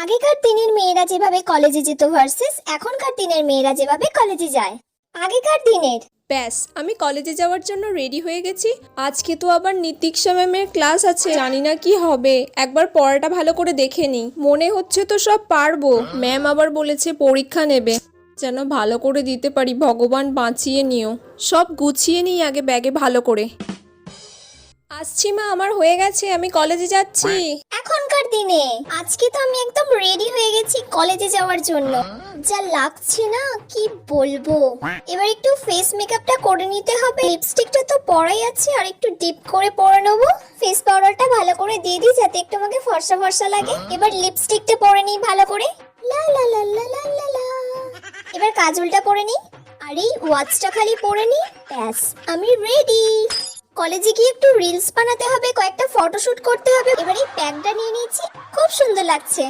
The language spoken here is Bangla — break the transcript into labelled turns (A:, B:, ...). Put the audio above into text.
A: আগেকার দিনের মেয়েরা যেভাবে কলেজে যেত ভার্সেস এখনকার দিনের মেয়েরা যেভাবে কলেজে যায়। আগেকার দিনের
B: ব্যাস আমি কলেজে যাওয়ার জন্য রেডি হয়ে গেছি। আজকে তো আবার নীতিক্ষা ম্যামের ক্লাস আছে, জানি না কি হবে। একবার পড়াটা ভালো করে দেখে নিই। মনে হচ্ছে তো সব পারবো। ম্যাম আবার বলেছে পরীক্ষা নেবে, যেন ভালো করে দিতে পারি। ভগবান বাঁচিয়ে নিও। সব গুছিয়ে নিই আগে ব্যাগে ভালো করে। আসছি মা, আমার হয়ে গেছে, আমি কলেজে যাচ্ছি।
A: এখনকার দিনে আজকে তো আমি একদম রেডি হয়ে গেছি কলেজে যাওয়ার জন্য। যা লাগছে না কি বলবো। এবার একটু ফেস মেকআপটা করে নিতে হবে। লিপস্টিকটা তো পরাই আছে, আর একটু ডিপ করে পরে নেবো। ফেস পাউডারটা ভালো করে দিয়ে দিই যাতে একটু আমাকে ফর্সা ফর্সা লাগে। এবার লিপস্টিকটা পরে নিই ভালো করে। লা লা লা লা লা লা লা। এবার কাজলটা পরে নিই, আর এই ওয়াচটা খালি পরে নিই। ব্যাস আমি রেডি। কলেজে গিয়ে একটু রিলস বানাতে হবে, কয়েকটা ফটোশুট করতে হবে। এবার এই ব্যাগটা নিয়ে নিয়েছি, খুব সুন্দর লাগছে।